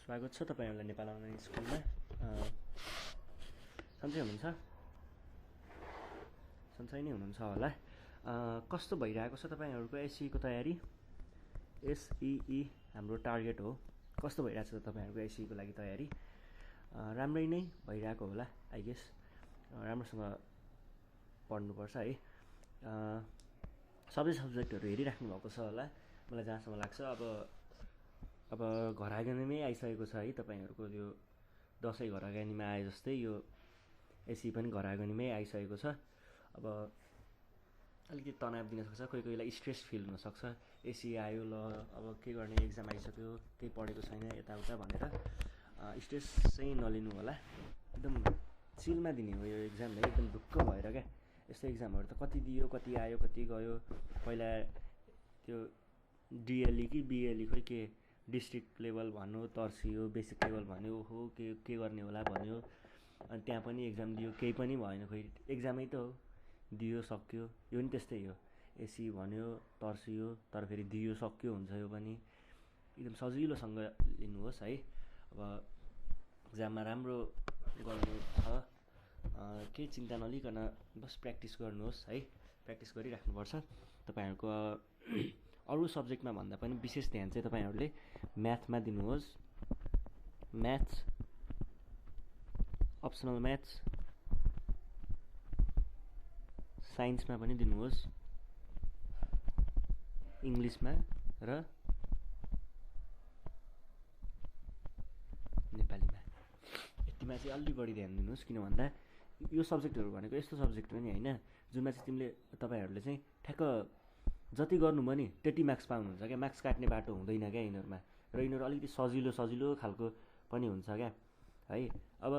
स्वागत छ तपाईहरुलाई नेपाल अनलाइन स्कुलमा। सन्चै हुनुहुन्छ? सन्चै नै हुनुहुन्छ होला। कस्तो भइरहेको छ तपाईहरुको एसई को तयारी? एसई हाम्रो टार्गेट हो। कस्तो भइरहेछ तपाईहरुको एसई को लागि तयारी? राम्रै नै भइरहेको होला आई गेस। राम्रोसँग पढ्नुपर्छ है। सबै सब्जेक्टहरु हेरिराख्नु भएको छ होला मलाई जहाँसम्म लाग्छ। अब घर आगमनमै आइसकेको छ है तपाईहरुको यो दशैं घर आगमनमा आए जस्तै यो एसई पनि घर आगमनमै आइसकेको छ। अब अलिकति तनाव दिन सक्छ, कोही कोहीलाई स्ट्रेस फिल हुन सक्छ। एसई आयो ल अब के गर्ने, एक्जाम आइसक्यो, केही पढेको छैन यताउता भनेर स्ट्रेस चाहिँ नलिनु होला। एकदम चिलमा दिने हो यो एक्जाम है, एकदम ढुक्क भएर क्या। यस्तो एक्जामहरु त कति दियो, कति आयो, कति गयो। पहिला त्यो डिएलई कि बिएलई खोइ के डिस्ट्रिक्ट लेभल भन्यो, तर्सियो, बेसिक लेभल भन्यो, ओहो के गर्ने होला भन्यो। अनि त्यहाँ पनि एक्जाम दियो, केही पनि भएन। खोइ एक्जामै त हो, दियो सक्यो। यो पनि त्यस्तै हो, एसई भन्यो तर्सियो, तर फेरि दियो सक्यो हुन्छ। यो पनि एकदम सजिलोसँग लिनुहोस् है। अब एक्जाममा राम्रो गर्नु छ, केही चिन्ता नलिकन बस प्र्याक्टिस गर्नुहोस् है। प्र्याक्टिस गरिराख्नुपर्छ तपाईहरुको। अरु सब्जेक्टमा भन्दा पनि विशेष ध्यान चाहिँ तपाईहरुले म्याथमा दिनुहोस्। म्याथ्स, अप्सनल म्याथ्स, साइन्समा पनि दिनुहोस्, इङ्ग्लिसमा र नेपालीमा। यतिमा चाहिँ अलि बढी ध्यान दिनुहोस्। किन भन्दा यो सब्जेक्टहरु भनेको यस्तो सब्जेक्ट हो नि हैन, जुनमा चाहिँ तपाईहरुले चाहिँ ठ्याक्क जति गर्नु भयो नि त्यति मार्क्स पाउनुहुन्छ क्या। मार्क्स काट्ने बाटो हुँदैन क्या यिनीहरुमा। र यिनीहरु अलिकति सजिलो खालको पनि हुन्छ क्या है। अब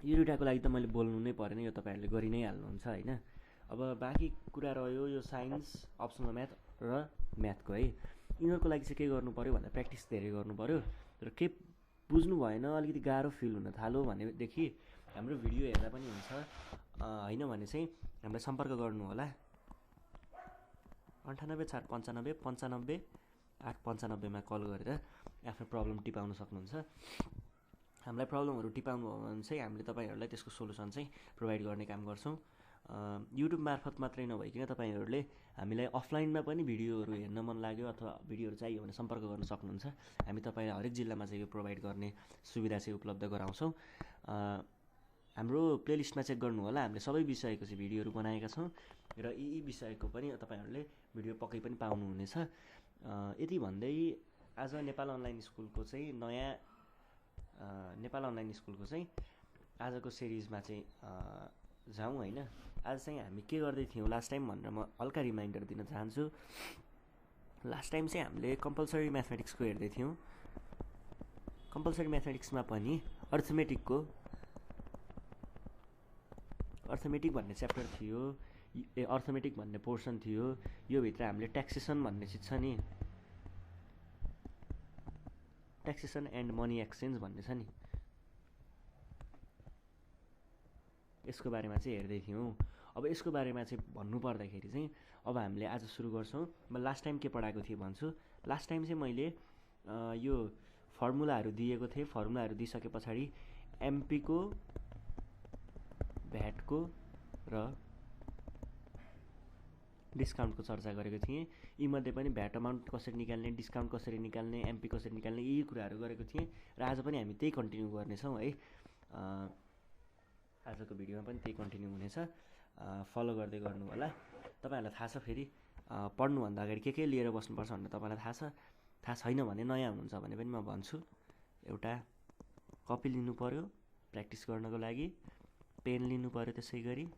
यो दुटाको लागि त मैले बोल्नु नै परेन, यो तपाईहरुले गरि नै हाल्नुहुन्छ हैन। अब बाँकी कुरा रह्यो यो साइन्स, अप्सनल म्याथ र म्याथको है। यिनीहरुको लागि चाहिँ के गर्नु पर्यो भन्दा प्र्याक्टिस धेरै गर्नु पर्यो। र के बुझ्नु भएन, अलिकति गाह्रो फिल हुन थाल्यो भनेदेखि हाम्रो भिडियो हेर्दा पनि हुन्छ, हैन भने चाहिँ हामीलाई सम्पर्क गर्नु होला। 9849595895 मा कल गरेर आफ्नो प्रब्लम टिपाउन सक्नुहुन्छ। हामीलाई प्रब्लमहरु टिपाउनु हो भने चाहिँ हामीले तपाईहरुलाई त्यसको सोलुसन चाहिँ प्रोभाइड गर्ने काम गर्छौं। युट्युब मार्फत मात्रै नभइकिन तपाईहरुले हामीलाई अफलाइनमा पनि भिडियोहरु हेर्न मन लाग्यो अथवा भिडियोहरु चाहियो भने सम्पर्क गर्न सक्नुहुन्छ। हामी तपाईलाई हरेक जिल्लामा चाहिँ यो प्रोभाइड गर्ने सुविधा चाहिँ उपलब्ध गराउँछौं। हाम्रो प्लेलिस्टमा चेक गर्नु होला, हामीले सबै विषयको चाहिँ भिडियोहरु बनाएका छौं र यी विषयको पनि तपाईहरुले भिडियो पक्कै पनि पाउनु हुनेछ। यति भन्दै आज नेपाल अनलाइन स्कुलको चाहिँ आजको सिरिजमा चाहिँ जाउँ हैन। आज चाहिँ हामी के गर्दै थियौं लास्ट टाइम भनेर म हल्का रिमाइन्डर दिन चाहन्छु। लास्ट टाइम चाहिँ हामीले कम्पलसरी म्याथमेटिक्सको हेर्दै थियौं। कम्पलसरी म्याथमेटिक्समा पनि अर्थमेटिक भन्ने च्याप्टर थियो, अर्थमेटिक भन्ने पोर्सन थियो। यो भित्र हामीले ट्याक्सेसन भन्ने चिज छ नि, ट्याक्सेसन एन्ड मनी एक्सचेन्ज भन्ने छ नि, यसको बारेमा चाहिँ हेर्दै थियौं। अब यसको बारेमा चाहिँ भन्नु पर्दाखेरि चाहिँ अब हामीले आज सुरु गर्छौं। म लास्ट टाइम के पढाएको थिएँ भन्छु। लास्ट टाइम चाहिँ मैले यो फर्मुलाहरु दिएको थिएँ। फर्मुलाहरु दिइसके पछाडी एमपी को, भ्याट को र डिस्काउन्टको चर्चा गरेको थिएँ। यी मध्ये पनि भ्याट अमाउन्ट कसरी निकाल्ने, डिस्काउन्ट कसरी निकाल्ने, एमपी कसरी निकाल्ने, यी कुराहरु गरेको थिएँ। र आज पनि हामी त्यही कन्टिन्यू गर्ने छौं है। आजको भिडियोमा पनि त्यही कन्टिन्यू हुनेछ। फलो गर्दै गर्नु होला। तपाईहरुलाई थाहा छ फेरि पढ्नु भन्दा अगाडि के लिएर बस्नुपर्छ भनेर तपाईलाई थाहा छ। थाहा छैन भने नयाँ हुनुहुन्छ भने पनि म भन्छु। एउटा कपी लिनु पर्यो प्र्याक्टिस गर्नको लागि, पेन लिनु पर्यो, त्यसैगरी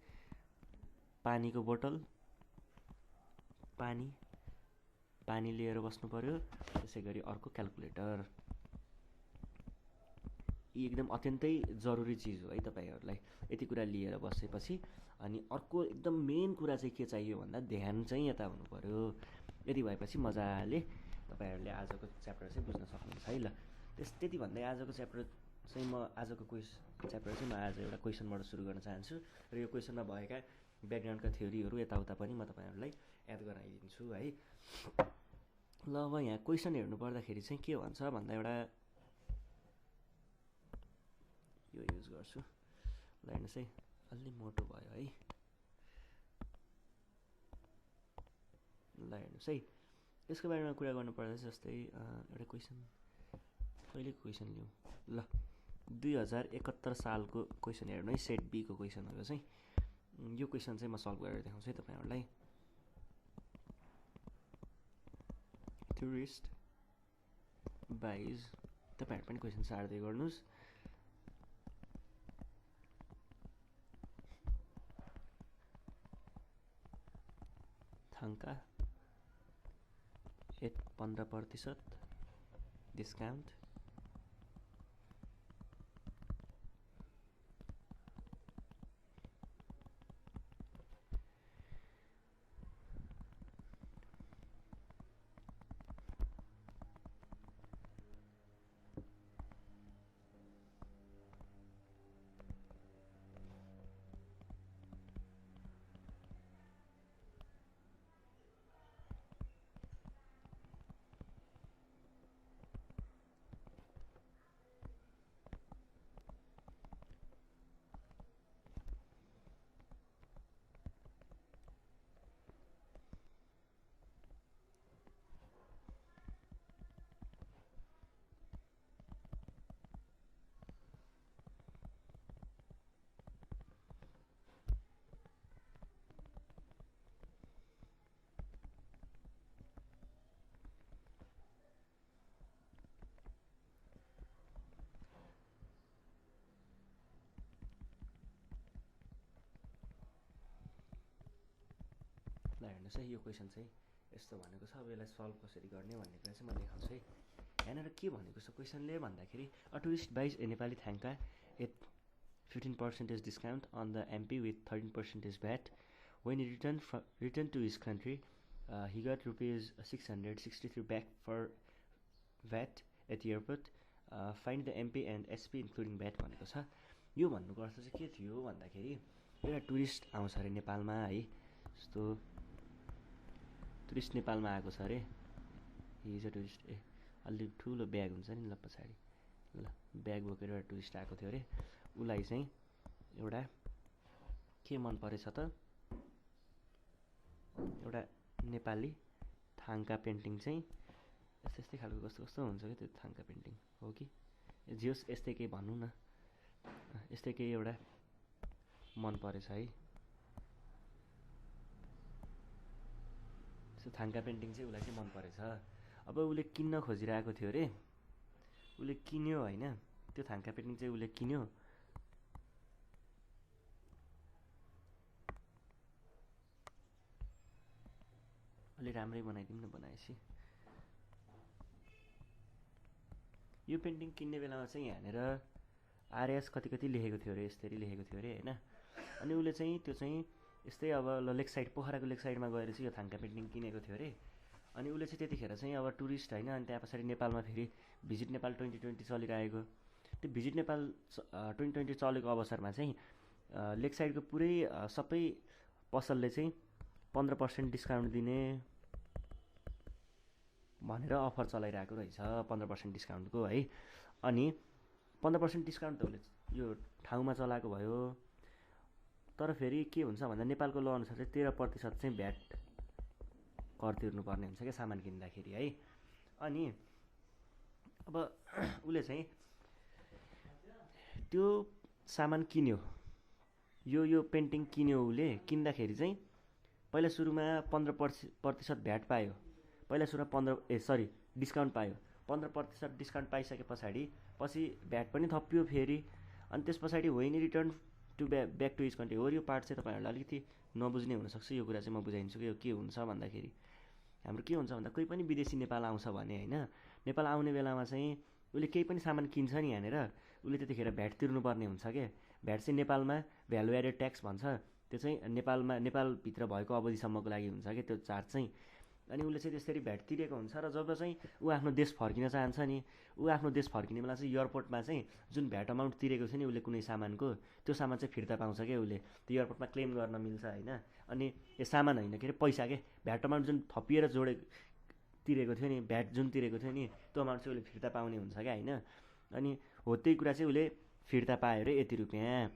पानीको बोतल, पानी लिएर बस्नु पर्यो, त्यसैगरी अर्को क्याल्कुलेटर। यी एकदम अत्यन्तै जरुरी चीज हो है तपाईहरुलाई। यति कुरा लिएर बसेपछि अनि अर्को एकदम मेन कुरा चाहिँ के चाहियो भन्दा ध्यान चाहिँ यता हुनु पर्यो। यति भएपछि मजाले तपाईहरुले आजको च्याप्टर चाहिँ बुझ्न सक्नुहुन्छ है। ल त्यति भन्दै आजको च्याप्टर चाहिँ म आज एउटा क्वेशनबाट सुरु गर्न चाहन्छु र यो क्वेशनमा भएका ब्याकग्राउन्डका थ्योरीहरु यताउता पनि म तपाईहरुलाई याद गराइदिन्छु है। ल अब यहाँ क्वेशन हेर्नु पर्दाखेरि चाहिँ के भन्छ भन्दा एउटा यो युज गर्छु। ल हेर्नुहोस् है, अलि मोटो भयो है। ल हेर्नुहोस् है, यसको बारेमा कुरा गर्नुपर्दा जस्तै एउटा क्वेसन, कहिलेको क्वेसन लिउँ? ल 2071 सालको क्वेसन हेर्नु है, सेट बीको क्वेसन हो चाहिँ। यो क्वेसन चाहिँ म सल्भ गरेर देखाउँछु है तपाईँहरूलाई। टुरिस्ट बाइज, तपाईँहरू पनि क्वेसन सार्दै गर्नुहोस्। थाङ्का एट 15% डिस्काउन्ट ल हेर्नुहोस् है, यो क्वेसन चाहिँ यस्तो भनेको छ। अब यसलाई सल्भ कसरी गर्ने भन्ने कुरा चाहिँ म देखाउँछु है। यहाँनिर के भनेको छ क्वेसनले भन्दाखेरि, a tourist buys a Nepali thangka at 15% discount on the MP with 13% VAT when he returned to his country. He got ₹663 back for VAT at the airport. Find the MP and SP including VAT भनेको छ। यो भन्नुको अर्थ चाहिँ के थियो भन्दाखेरि, एउटा tourist आउँछ अरे नेपालमा है, जस्तो टुरिस्ट नेपालमा आएको छ अरे। हिज अ टुरिस्ट, अलि ठुलो ब्याग हुन्छ नि ल पछाडि, ल ब्याग बोकेर एउटा टुरिस्ट आएको थियो अरे। उसलाई चाहिँ एउटा के मन परेछ त, एउटा नेपाली थाङ्का पेन्टिङ चाहिँ यस्तै यस्तै खालको कस्तो कस्तो हुन्छ क्या त्यो थाङ्का पेन्टिङ हो कि जे होस्, यस्तै केही भनौँ न, यस्तै केही एउटा मन परेछ है। त्यो थाङ्का पेन्टिङ चाहिँ उसलाई चाहिँ मन परेछ। अब उसले किन्न खोजिरहेको थियो अरे, उसले किन्यो होइन, त्यो थाङ्का पेन्टिङ चाहिँ उसले किन्यो। अलि राम्रै बनाइदिउँ न बनाएपछि। यो पेन्टिङ किन्ने बेलामा चाहिँ यहाँनिर आरएस कति कति लेखेको थियो अरे, यसरी लेखेको थियो अरे होइन। अनि उसले चाहिँ त्यो चाहिँ यस्तै अब लेक साइड, पोखराको लेक साइडमा गएर चाहिँ यो थाङ्का पेन्टिङ किनेको थियो अरे। अनि उसले चाहिँ त्यतिखेर चाहिँ अब टुरिस्ट होइन, अनि त्यहाँ पछाडि नेपालमा फेरि भिजिट नेपाल 2020 चलिरहेको। त्यो भिजिट नेपाल 2020 चलेको अवसरमा चाहिँ लेक साइडको पुरै सबै पसलले चाहिँ 15% डिस्काउन्ट दिने भनेर अफर चलाइरहेको रहेछ, 15% डिस्काउन्टको है। अनि 15% डिस्काउन्ट त उसले यो ठाउँमा चलाएको भयो, तर फेरि के हुन्छ भन्दा नेपालको ल अनुसार चाहिँ 13% चाहिँ भ्याट कर तिर्नुपर्ने हुन्छ क्या सामान किन्दाखेरि है। अनि अब उसले चाहिँ त्यो सामान किन्यो, यो पेन्टिङ किन्यो। उसले किन्दाखेरि चाहिँ पहिला सुरुमा 15% भ्याट पायो, पहिला सुरुमा डिस्काउन्ट पायो। 15% डिस्काउन्ट पाइसके पछाडि पछि भ्याट पनि थपियो फेरि। अनि त्यस पछाडि when return to back to his country. हो, यो पार्ट चाहिँ तपाईँहरूलाई अलिकति नबुझ्ने हुनसक्छ, यो कुरा चाहिँ म बुझाइदिन्छु कि यो के हुन्छ भन्दाखेरि, हाम्रो के हुन्छ भन्दा कोही पनि विदेशी नेपाल आउँछ भने होइन, नेपाल आउने बेलामा चाहिँ उसले केही पनि सामान किन्छ नि यहाँनिर, उसले त्यतिखेर भ्याट तिर्नुपर्ने हुन्छ क्या। भ्याट चाहिँ नेपालमा भ्यालु एडेड ट्याक्स भन्छ, त्यो चाहिँ नेपालभित्र भएको अवधिसम्मको लागि हुन्छ क्या त्यो चार्ज चाहिँ। अनि उसले चाहिँ त्यसरी भ्याट तिरेको हुन्छ र जब चाहिँ ऊ आफ्नो देश फर्किन चाहन्छ नि, ऊ आफ्नो देश फर्किने बेला चाहिँ एयरपोर्टमा चाहिँ जुन भ्याट अमाउन्ट तिरेको छ नि उसले कुनै सामानको, त्यो सामान चाहिँ फिर्ता पाउँछ क्या उसले, त्यो एयरपोर्टमा क्लेम गर्न मिल्छ होइन। अनि यो सामान होइन के अरे पैसा के, भ्याट अमाउन्ट जुन थपिएर तिरेको थियो नि, भ्याट जुन तिरेको थियो नि त्यो अमाउन्ट चाहिँ उसले फिर्ता पाउने हुन्छ क्या होइन। अनि हो त्यही कुरा चाहिँ उसले फिर्ता पायो अरे यति रुपियाँ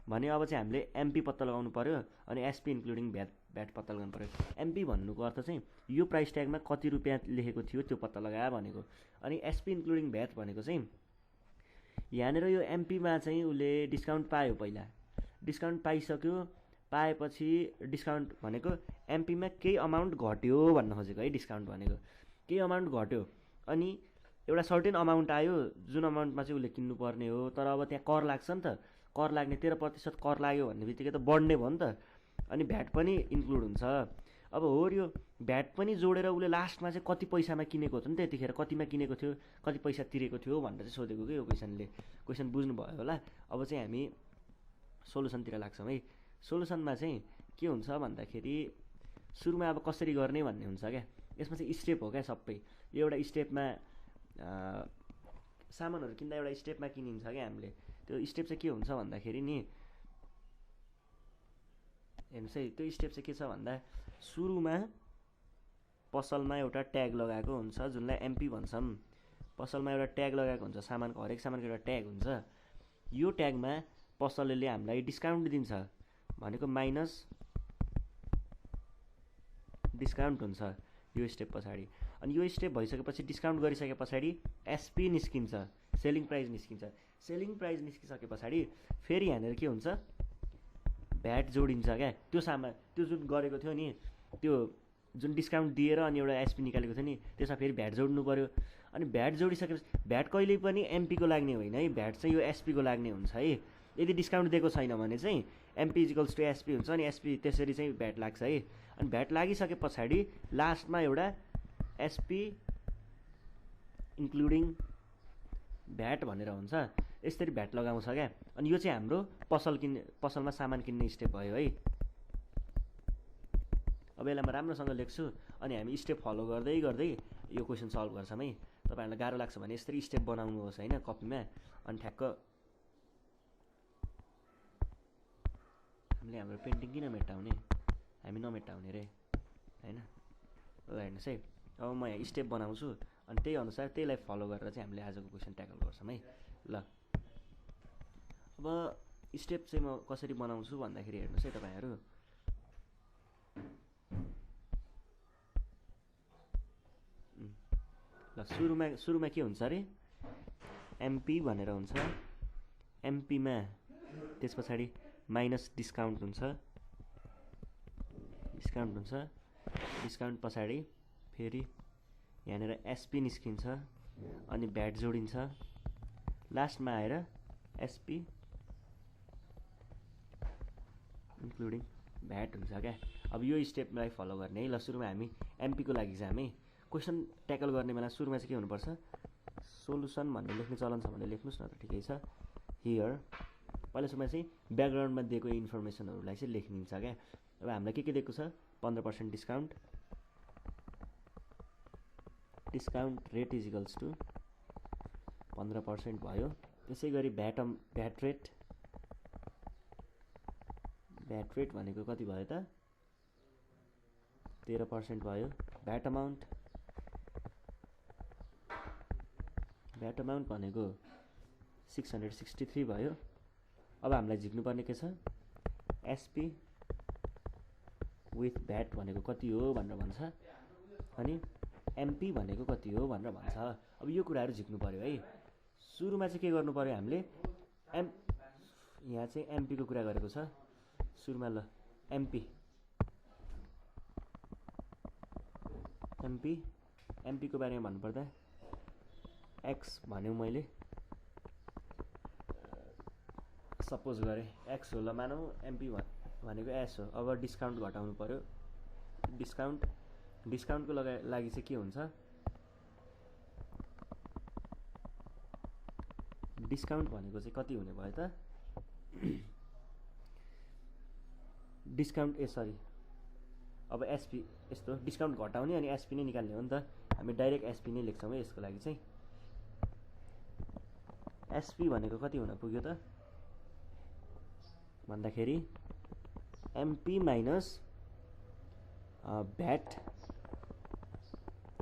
भने अब चाहिँ हामीले एमपी पत्ता लगाउनु पऱ्यो अनि एसपी इन्क्लुडिङ भ्याट पत्ता लगाउनु पऱ्यो। एमपी भन्नुको अर्थ चाहिँ यो प्राइस ट्यागमा कति रुपियाँ लेखेको थियो त्यो पत्ता लगाए भनेको। अनि एसपी इन्क्लुडिङ भ्याट भनेको चाहिँ यहाँनिर यो एमपीमा चाहिँ उसले डिस्काउन्ट पायो, पहिला डिस्काउन्ट पाइसक्यो, पाएपछि डिस्काउन्ट भनेको एमपीमा केही अमाउन्ट घट्यो भन्न खोजेको है। डिस्काउन्ट भनेको केही अमाउन्ट घट्यो अनि एउटा सर्टेन अमाउन्ट आयो जुन अमाउन्टमा चाहिँ उसले किन्नुपर्ने हो, तर अब त्यहाँ कर लाग्छ नि त, कर लाग्ने 13% कर लाग्यो भन्ने बित्तिकै त बढ्ने भयो नि त। अनि भ्याट पनि इन्क्लुड हुन्छ। अब हो यो भ्याट पनि जोडेर उसले लास्टमा चाहिँ कति पैसामा किनेको हो नि, त्यतिखेर कतिमा किनेको थियो, कति पैसा तिरेको थियो भनेर चाहिँ सोधेको कि यो क्वेसन बुझ्नुभयो होला। अब चाहिँ हामी सोलुसनतिर लाग्छौँ है। सोलुसनमा चाहिँ के हुन्छ भन्दाखेरि सुरुमा अब कसरी गर्ने भन्ने हुन्छ क्या। यसमा चाहिँ स्टेप हो क्या सबै। यो एउटा स्टेपमा सामानहरू किन्दा एउटा स्टेपमा किनिन्छ क्या हामीले। त्यो स्टेप चाहिँ के हुन्छ भन्दाखेरि नि हेर्नुहोस् है, त्यो स्टेप चाहिँ के छ भन्दा सुरुमा पसलमा एउटा ट्याग लगाएको हुन्छ जुनलाई एमपी भन्छौँ। पसलमा एउटा ट्याग लगाएको हुन्छ, सामानको हरेक सामानको एउटा ट्याग हुन्छ। यो ट्यागमा पसलले हामीलाई डिस्काउन्ट दिन्छ भनेको माइनस डिस्काउन्ट हुन्छ यो स्टेप पछाडि। अनि यो स्टेप भइसकेपछि डिस्काउन्ट गरिसके पछाडि एसपी निस्किन्छ, सेलिङ प्राइस निस्किन्छ। सेलिङ प्राइस निस्किसके पछाडि फेरि यहाँनिर के हुन्छ, भ्याट जोडिन्छ क्या। त्यो सामान त्यो जुन गरेको थियो नि, त्यो जुन डिस्काउन्ट दिएर अनि एउटा एसपी निकालेको थियो नि, त्यसमा फेरि भ्याट जोड्नु पऱ्यो। अनि भ्याट जोडिसकेपछि भ्याट कहिल्यै पनि एमपीको लाग्ने होइन है, भ्याट चाहिँ यो एसपीको लाग्ने हुन्छ है। यदि डिस्काउन्ट दिएको छैन भने चाहिँ एमपी इजिकल्स टु एसपी हुन्छ अनि एसपी त्यसरी चाहिँ भ्याट लाग्छ है। अनि भ्याट लागिसके पछाडि लास्टमा एउटा एसपी इन्क्लुडिङ भ्याट भनेर हुन्छ, यसरी भ्याट लगाउँछ क्या। अनि यो चाहिँ हाम्रो पसलमा सामान किन्ने स्टेप भयो है। अब यसलाई म राम्रोसँग लेख्छु अनि हामी स्टेप फलो गर्दै गर्दै यो क्वेसन सल्भ गर्छौँ है। तपाईँहरूलाई गाह्रो लाग्छ भने यसरी स्टेप बनाउनुहोस् होइन कपीमा। अनि ठ्याक्क हामीले हाम्रो पेन्टिङ किन मेटाउने, हामी नमेटाउने रे होइन। ल हेर्नुहोस् है, अब म यहाँ स्टेप बनाउँछु अनि त्यही अनुसार त्यहीलाई फलो गरेर चाहिँ हामीले आजको क्वेसन ट्याकल गर्छौँ है। ल अब स्टेप चाहिँ म कसरी बनाउँछु भन्दाखेरि हेर्नुहोस् है तपाईँहरू, ल सुरुमा के हुन्छ अरे एमपी भनेर हुन्छ। एमपीमा त्यस पछाडि माइनस डिस्काउन्ट हुन्छ, डिस्काउन्ट पछाडि फेरि यहाँनिर एसपी निस्किन्छ अनि भ्याट जोडिन्छ, लास्टमा आएर एसपी इन्क्लुडिङ भ्याट हुन्छ क्या। अब यो स्टेपलाई फलो गर्ने है। ल सुरुमा हामी एमपीको लागि जाम है। क्वेसन ट्याकल गर्ने बेला सुरुमा चाहिँ के हुनुपर्छ, सोलुसन भनेर लेख्ने चलन छ भने लेख्नुहोस् न त, ठिकै छ। हियर पहिला सुरुमा चाहिँ ब्याकग्राउन्डमा दिएको इन्फर्मेसनहरूलाई चाहिँ लेखिन्छ क्या। अब हामीलाई के दिएको छ, 15% डिस्काउन्ट रेट इजिकल्स टु 15% भयो। त्यसै गरी भ्याट रेट भनेको कति भयो त, 13% भयो। भ्याट अमाउन्ट भनेको 663 भयो। अब हामीलाई झिक्नुपर्ने के छ, एसपी विथ भ्याट भनेको कति हो भनेर भन्छ अनि एमपी भनेको कति हो भनेर भन्छ। अब यो कुराहरू झिक्नु पऱ्यो है। सुरुमा चाहिँ के गर्नु पऱ्यो हामीले, यहाँ चाहिँ एमपीको कुरा गरेको छ सुरुमा। ल एमपीको बारेमा भन्नुपर्दा एक्स भन्यो, मैले सपोज गरेँ एक्स हो, ल मानौँ एमपी भनेको एस हो। अब डिस्काउन्ट घटाउनु पऱ्यो। डिस्काउन्टको लागि चाहिँ के हुन्छ, डिस्काउन्ट भनेको चाहिँ कति हुने भयो त, अब एसपी यस्तो डिस्काउन्ट घटाउने अनि एसपी नै निकाल्ने हो नि त। हामी डाइरेक्ट एसपी नै लेख्छौँ है यसको लागि चाहिँ। एसपी भनेको कति हुन पुग्यो त भन्दाखेरि एमपी माइनस भ्याट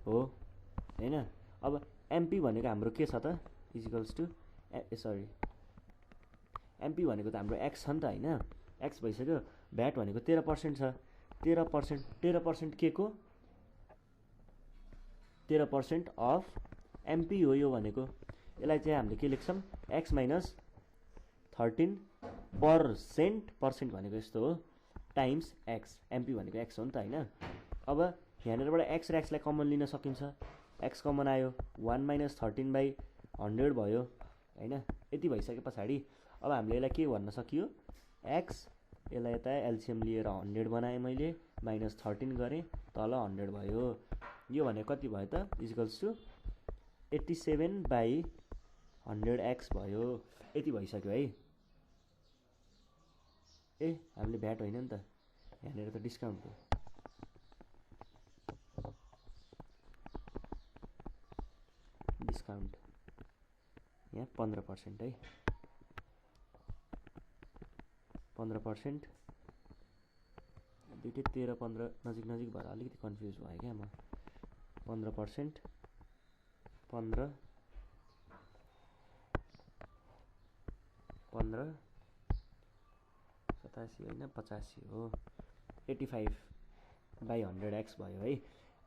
हो होइन। अब एमपी भनेको हाम्रो के छ त, इजिकल्स टु एमपी भनेको त हाम्रो एक्स छ नि त होइन, एक्स भइसक्यो। भ्याट भनेको 13% छ, 13% के को 13% अफ एमपी हो यो भनेको। यसलाई चाहिँ हामीले के लेख्छौँ, एक्स माइनस 13% भनेको यस्तो हो टाइम्स एक्स, एमपी भनेको एक्स हो नि त होइन। अब यहाँनिरबाट एक्स र एक्सलाई कमन लिन सकिन्छ, एक्स कमन आयो 1 माइनस 13/100 भयो होइन। यति भइसके पछाडि अब हामीले यसलाई के भन्न सकियो, एक्स, यसलाई यता एलसिएम लिएर 100 बनाएँ मैले, माइनस 13 गरेँ, तल 100 भयो। यो भनेको कति भयो त, इजिकल्स टु 87/100x भयो। यति भइसक्यो है। ए हामीले भ्याट होइन नि त, यहाँनिर त डिस्काउन्ट हो। डिस्काउन्ट यहाँ 15% है, 15%, दुइटै 13-15 नजिक भएर अलिकति कन्फ्युज भयो क्या म। 15%, 15 87 होइन 85 हो, 85/100x भयो है।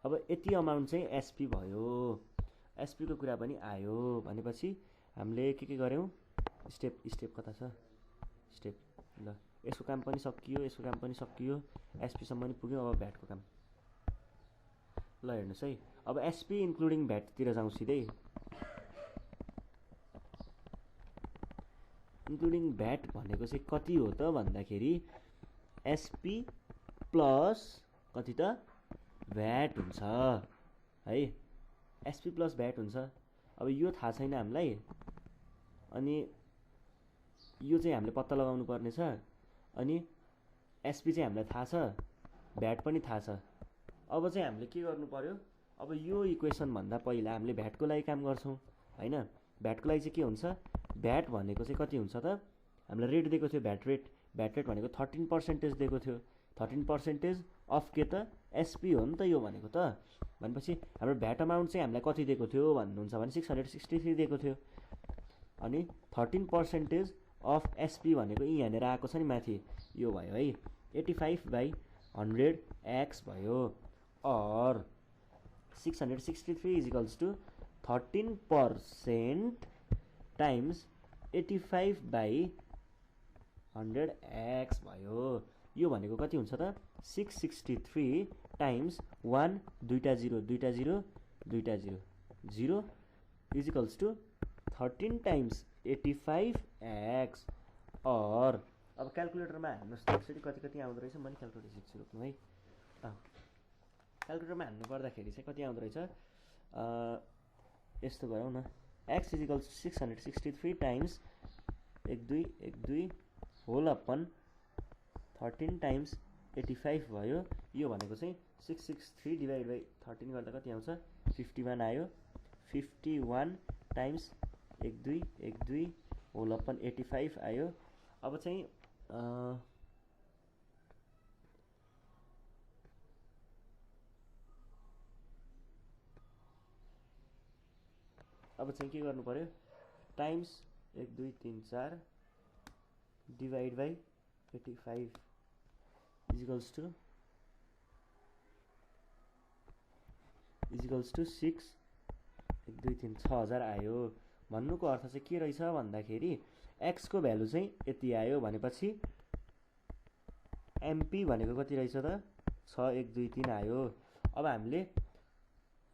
अब यति अमाउन्ट चाहिँ एसपी भयो। एसपीको कुरा पनि आयो भनेपछि हामीले के गऱ्यौँ, स्टेप कता छ, स्टेप ल यसको काम पनि सकियो, यसको काम पनि सकियो, एसपीसम्म पनि पुग्यो। अब भ्याटको काम ल हेर्नुहोस् है। अब एसपी इन्क्लुडिङ भ्याटतिर जाउँ सिधै। इन्क्लुडिङ भ्याट भनेको चाहिँ कति हो त भन्दाखेरि एसपी प्लस कति त भ्याट हुन्छ है, एसपी प्लस भ्याट हुन्छ। अब यो थाहा छैन हामीलाई, अनि यो चाहिँ हामीले पत्ता लगाउनु पर्ने छ। अनि एसपी चाहिँ हामीलाई थाहा छ, भ्याट पनि थाहा छ। अब चाहिँ हामीले के गर्नु पर्यो, अब यो इक्वेसन भन्दा पहिला हामीले भ्याटको लागि काम गर्छौँ होइन। भ्याटको लागि चाहिँ के हुन्छ, भ्याट भनेको चाहिँ कति हुन्छ त, हामीलाई रेट दिएको थियो, भ्याट रेट भनेको 13% दिएको थियो। 13% अफ के त एसपी हो नि त यो भनेको त। भनेपछि हाम्रो भ्याट अमाउन्ट चाहिँ हामीलाई कति दिएको थियो भन्नुहुन्छ भने 663 दिएको थियो। अनि 13% अफ एसपी भनेको यहाँनिर आएको छ नि माथि, यो भयो है 85/100x भयो। और 663 इजिकल्स टु 13% टाइम्स 85/100x भयो। यो भनेको कति हुन्छ त, 663 टाइम्स 1 दुईटा 0 इजिकल्स टु 13 टाइम्स 85x। और अब क्यालकुलेटरमा हाल्नुहोस् त, यसरी कति आउँदो रहेछ, मैले क्यालकुलेटर सिक्छु रोक्नु है। क्यालकुलेटरमा हाल्नु पर्दाखेरि चाहिँ कति आउँदो रहेछ, यस्तो गरौँ न, x equals 663 times 12 whole upon 13 times 85 भयो। यो भनेको चाहिँ 663 डिभाइड बाई 13 गर्दा कति आउँछ, 51 आयो। 51 टाइम्स 12 होल अपन 85 आयो। अब चाहिँ के गर्नु पर्यो, times 1 2 3 4 divide by 85 equals to 6 1 2 3 6000 आयो। भन्नुको अर्थ चाहिँ के रहेछ भन्दाखेरि एक्सको भ्यालु चाहिँ यति आयो भनेपछि एमपी भनेको कति रहेछ त, 6 1 2 3 आयो। अब हामीले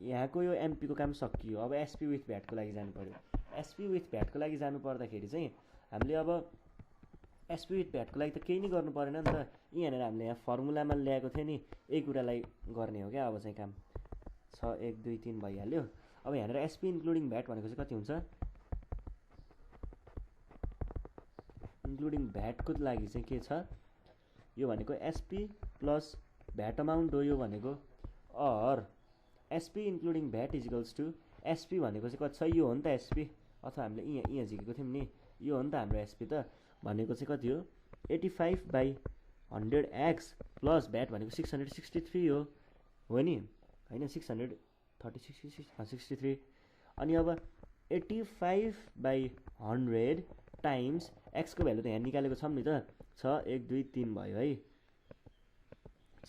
यहाँको यो एमपीको काम सकियो। अब एसपी विथ भ्याटको लागि जानु पर्यो। एसपी विथ भ्याटको लागि जानु पर्दाखेरि चाहिँ हामीले अब एसपी विथ भ्याटको लागि त केही नै गर्नु परेन नि त, यहाँनिर हामीले यहाँ फर्मुलामा ल्याएको थियो नि, यही कुरालाई गर्ने हो क्या। अब चाहिँ काम 6 1 2 3 भइहाल्यो। अब यहाँनिर एसपी इन्क्लुडिङ भ्याट भनेको चाहिँ कति हुन्छ, इन्क्लुडिङ भ्याटको लागि चाहिँ के छ, यो भनेको एसपी प्लस भ्याट अमाउन्ट हो यो भनेको। और SP including VAT equals to SP भनेको चाहिँ कति छ, यो हो नि त एसपी, अथवा हामीले यहाँ झिकेको थियौँ नि, यो हो नि त हाम्रो एसपी त। भनेको चाहिँ कति हो, 85/100x प्लस भ्याट भनेको 663 हो नि होइन, 633। अनि अब 85/100 टाइम्स एक्सको भ्यालु त यहाँ निकालेको छौँ नि त 6 1 2 3 भयो है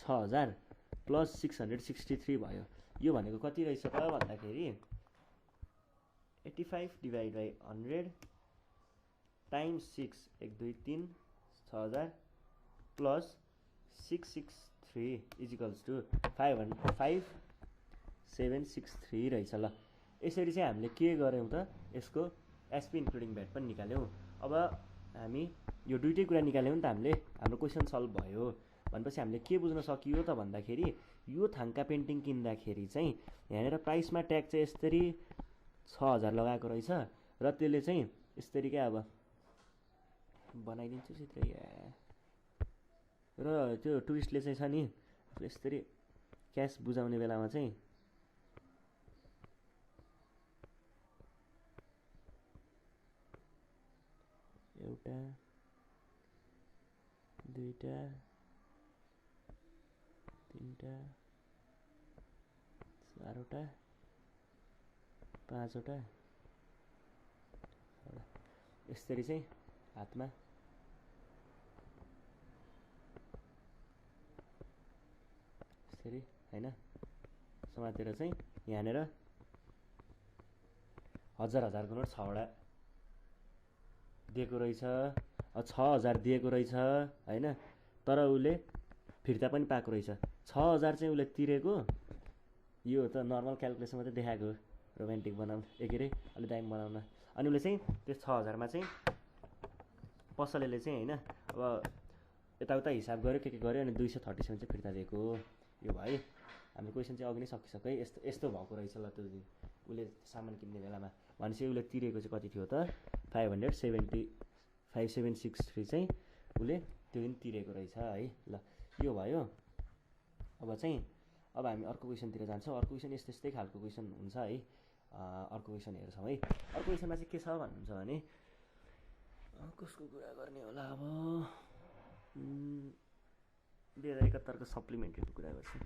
6000 प्लस 663 भयो यो भनेको कति रहेछ त भन्दाखेरि 85 divide by 100 times 6 1 2 3 6000 plus 663 equals to 5763 रहेछ ल यसरी चाहिँ हामीले के गर्यौँ त यसको एसपी इन्क्लुडिङ भ्याट पनि निकाल्यौँ अब हामी यो दुईटै कुरा निकाल्यौँ नि त हामीले हाम्रो क्वेसन सल्भ भयो भनेपछि हामीले के बुझ्न सकियो त भन्दाखेरि यो थाङ्का पेन्टिङ किन्दाखेरि चाहिँ यहाँनिर प्राइसमा ट्याग चाहिँ यसरी 6000 लगाएको रहेछ र त्यसले चाहिँ यसरी क्या अब बनाइदिन्छु चित्र र त्यो टुरिस्टले चाहिँ छ नि यसरी क्यास बुझाउने बेलामा चाहिँ एउटा दुईटा तीनटा चारवटा पाँचवटा यसरी चाहिँ हातमा यसरी हैन समातेर चाहिँ यहाँनिर हजारको नोट 6वटा दिएको रहेछ 6000 दिएको रहेछ हैन तर उसले फिर्ता पनि पाएको रहेछ 6000 चाहिँ उसले तिरेको यो त नर्मल क्याल्कुलेसन मात्रै देखाएको रोमान्टिक बनाउन के अरे अलि दामी बनाउन अनि उसले चाहिँ त्यो 6000 मा चाहिँ पसलेले चाहिँ हैन अब यताउता हिसाब गर्यो के गर्यो अनि 237 चाहिँ फिर्ता दिएको यो भयो हाम्रो क्वेसन चाहिँ अघि नै सकिसक्यो है यस्तो भएको रहेछ ल त्यो उसले सामान किन्ने बेलामा भनेपछि उसले तिरेको चाहिँ कति थियो त 5763 चाहिँ उसले त्यो दिन तिरेको रहेछ है ल यो भयो अब हामी अर्को क्वेसनतिर जान्छौँ अर्को क्वेसन यस्तै खालको क्वेसन हुन्छ है अर्को क्वेसन हेर्छौँ है अर्को क्वेसनमा चाहिँ के छ भन्नुहुन्छ भने कसको कुरा गर्ने होला अब 2071 को सप्लिमेन्ट्रीको कुरा गर्छु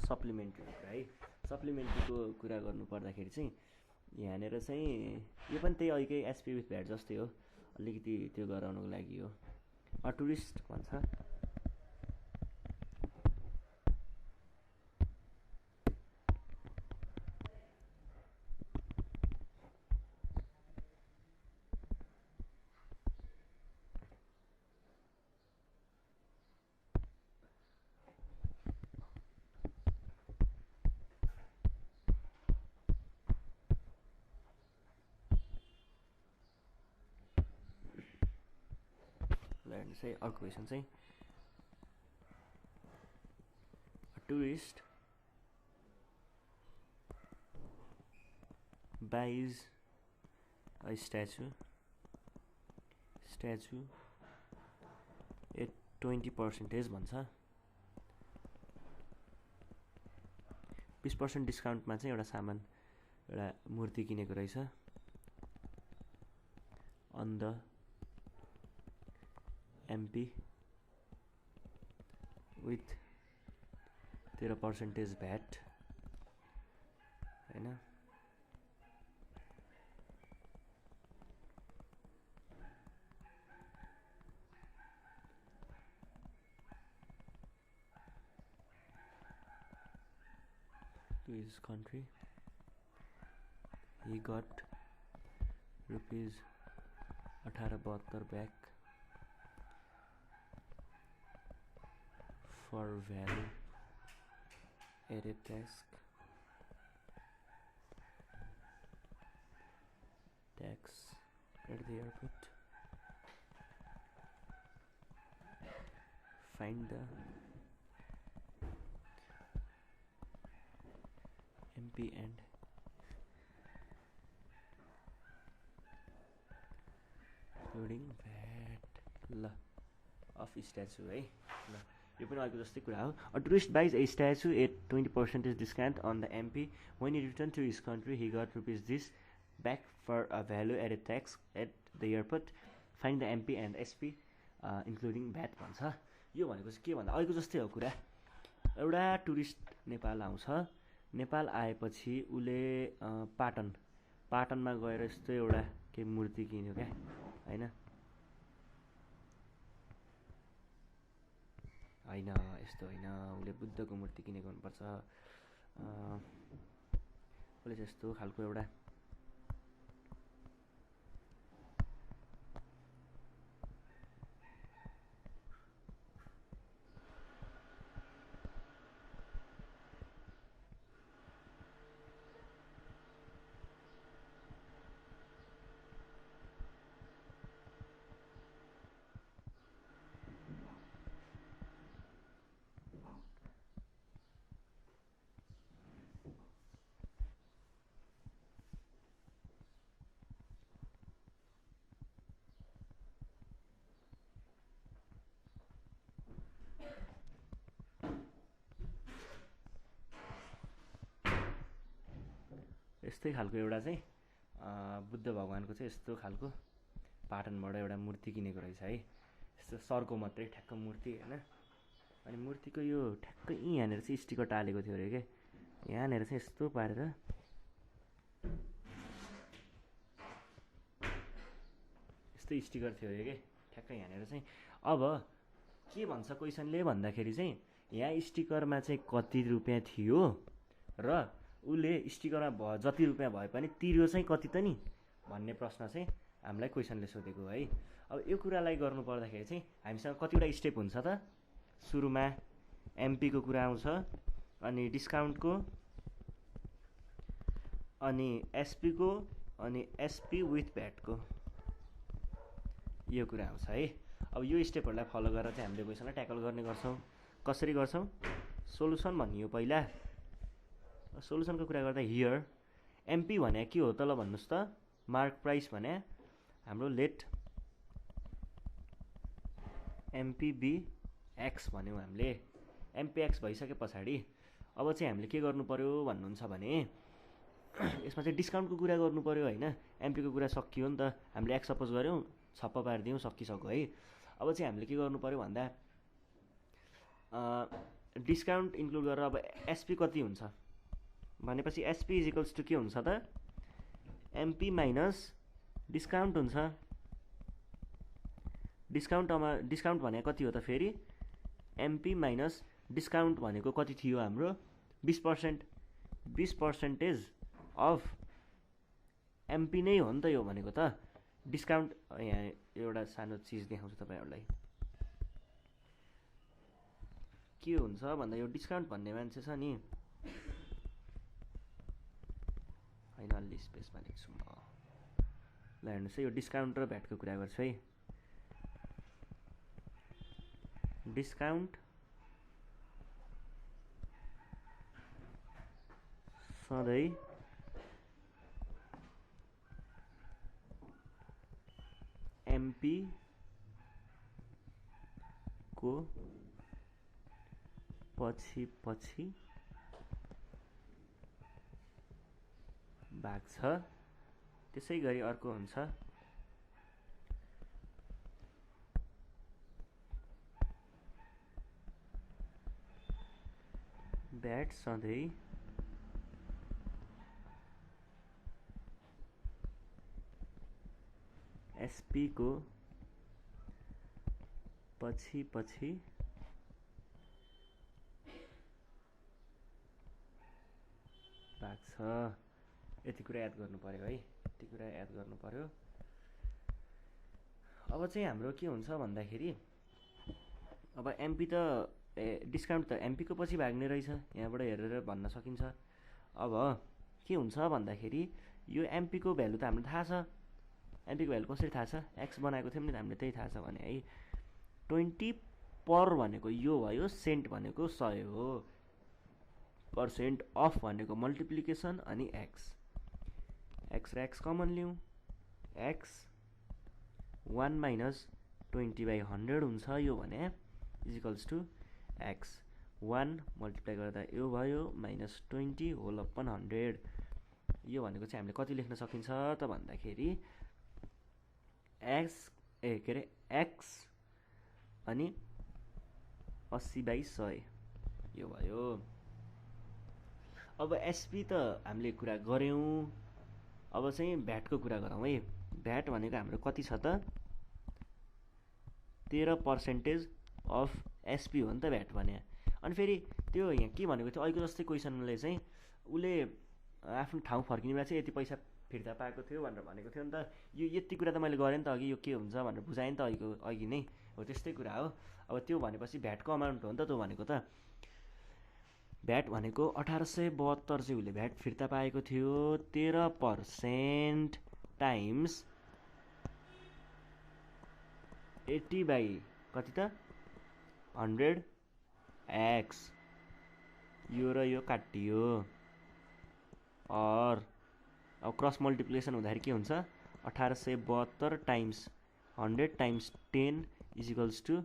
सप्लिमेन्ट्रीको कुरा है सप्लिमेन्ट्रीको कुरा गर्नु पर्दाखेरि चाहिँ यहाँनिर चाहिँ यो पनि त्यही अहिलेकै एसपी विथ भ्याट जस्तै हो अलिकति त्यो गराउनको लागि हो टुरिस्ट भन्छ चाहिँ अर्को क्वेसन चाहिँ tourist buys a statue at 20% भन्छ 20% डिस्काउन्टमा चाहिँ एउटा सामान एउटा मूर्ति किनेको रहेछ on the MP with 0% VAT हैन to his country he got rupees 1872 back for value added tax at the airport. Find the MP and including VAT of statue है ल यो पनि अर्को जस्तै कुरा हो a tourist buys a statue at 20% discount on the MP when he returned to his country he got rupees this back for a value added tax at the airport find the MP and SP including VAT भन्छ यो भनेको चाहिँ के भन्दा अहिलेको जस्तै हो कुरा एउटा टुरिस्ट नेपाल आउँछ नेपाल आएपछि उले पाटनमा गएर यस्तो एउटा केही मूर्ति किन्यो क्या होइन होइन यस्तो होइन उसले बुद्धको मूर्ति किनेको हुनुपर्छ उसले चाहिँ यस्तो खालको एउटा यस्तै खालको एउटा चाहिँ बुद्ध भगवानको चाहिँ यस्तो खालको पाटनबाट एउटा मूर्ति किनेको रहेछ है यस्तो सरको मात्रै ठ्याक्क मूर्ति होइन अनि मूर्तिको यो ठ्याक्कै यहाँनिर चाहिँ स्टिकर टालेको थियो अरे क्या यहाँनिर चाहिँ यस्तो पारेर यस्तो स्टिकर थियो अरे क्या ठ्याक्कै यहाँनिर चाहिँ अब के भन्छ क्वेसनले भन्दाखेरि चाहिँ यहाँ स्टिकरमा चाहिँ कति रुपियाँ थियो र उसले स्टिकरमा जति रुपियाँ भए पनि तिर्यो चाहिँ कति त नि भन्ने प्रश्न चाहिँ हामीलाई क्वेसनले सोधेको है अब यो कुरालाई गर्नु पर्दाखेरि चाहिँ हामीसँग कतिवटा स्टेप हुन्छ त सुरुमा एमपीको कुरा आउँछ अनि डिस्काउन्टको अनि एसपीको अनि एसपी विथ भ्याटको यो कुरा आउँछ है अब यो स्टेपहरूलाई फलो गरेर चाहिँ हामीले क्वेसनलाई ट्याकल गर्ने गर्छौँ कसरी गर्छौँ सोलुसन भनियो पहिला सोलुसनको कुरा गर्दा हियर एमपी भने के हो त ल भन्नुहोस् त मार्क प्राइस भने हाम्रो लेट एमपीबी एक्स भन्यौँ हामीले एमपीएक्स भइसके पछाडि अब चाहिँ हामीले के गर्नु पर्यो भन्नुहुन्छ भने यसमा चाहिँ डिस्काउन्टको कुरा गर्नु पर्यो होइन एमपीको कुरा सकियो नि त हामीले एक्स सपोज गऱ्यौँ छप्प पारिदियौँ सकिसक्यो है अब चाहिँ हामीले के गर्नु पर्यो भन्दा डिस्काउन्ट इन्क्लुड गरेर अब एसपी कति हुन्छ भनेपछि एसपी इज इक्वल्स टु के हुन्छ त एमपी माइनस डिस्काउन्ट हुन्छ डिस्काउन्ट भनेको कति हो त फेरि एमपी माइनस डिस्काउन्ट भनेको कति थियो हाम्रो 20% अफ एमपी नै हो नि त यो भनेको त डिस्काउन्ट यहाँ एउटा सानो चिज देखाउँछु तपाईँहरूलाई के हुन्छ भन्दा यो डिस्काउन्ट भन्ने मान्छे छ नि होइन अलि स्पेसमा लेख्छु म ल हेर्नुहोस् है यो डिस्काउन्ट र भ्याटको कुरा गर्छु है डिस्काउन्ट सधैँ एमपी को पछि पछि भाग्छ त्यसै गरी अर्को हुन्छ भ्याट सधैँ एसपी को पछि पछि भाग्छ यति कुरा याद गर्नु पर्यो है यति कुरा याद गर्नु पर्यो अब चाहिँ हाम्रो के हुन्छ भन्दाखेरि अब एमपी त डिस्काउन्ट त एमपी को पछि भाग्ने रहेछ यहाँबाट हेरेर भन्न सकिन्छ अब के हुन्छ भन्दाखेरि यो एमपी को भ्यालु त हामीलाई थाहा छ एमपी को भ्यालु कसरी थाहा छ एक्स बनाएको थियौँ नि हामीले त्यही थाहा छ भने है 20 पर भनेको यो भयो सेन्ट भनेको 100 हो पर्सेन्ट अफ भनेको मल्टिप्लिकेसन अनि एक्स र एक्स कमन लिउँ एक्स 1 माइनस 20/100 हुन्छ यो भने is equals to x 1 multiply गर्दा यो भयो माइनस 20 होल अपन 100 यो भनेको चाहिँ हामीले कति लेख्न सकिन्छ त भन्दाखेरि एक्स अनि 80/100 यो भयो अब एसपी त हामीले कुरा गऱ्यौँ अब चाहिँ भ्याटको कुरा गरौँ है। भ्याट भनेको हाम्रो कति छ त 13% अफ एसपी हो नि त भ्याट भने। अनि फेरि त्यो यहाँ के भनेको थियो अहिलेको जस्तै क्वेसनले चाहिँ उसले आफ्नो ठाउँ फर्किने बेला चाहिँ यति पैसा फिर्ता पाएको थियो भनेर भनेको थियो नि त। यो यति कुरा त मैले गरेँ नि त अघि, यो के हुन्छ भनेर बुझाएँ नि त अघि नै हो, त्यस्तै कुरा हो। अब त्यो भनेपछि भ्याटको अमाउन्ट हो नि त त्यो भनेको त। भ्याट भनेको 1872 चाहिँ उसले भ्याट फिर्ता पाएको थियो। 13% टाइम्स 80 बाई कति त 100 एक्स, यो र यो काटियो। और अब क्रस मल्टिप्लिकेसन हुँदाखेरि के हुन्छ 1872 times 100 times 10 equals to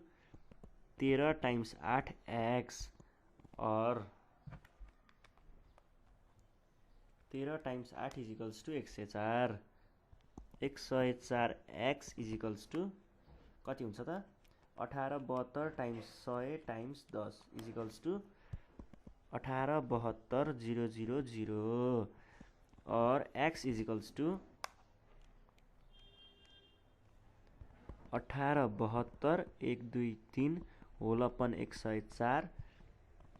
13 times 8 x और 13 times 8 equals to 104। 104 x equals to कति हुन्छ त 1872 टाइम्स 100 टाइम्स 10 इजिकल्स टु 1872,000 और x equals to 1872 1 2 3 whole upon 104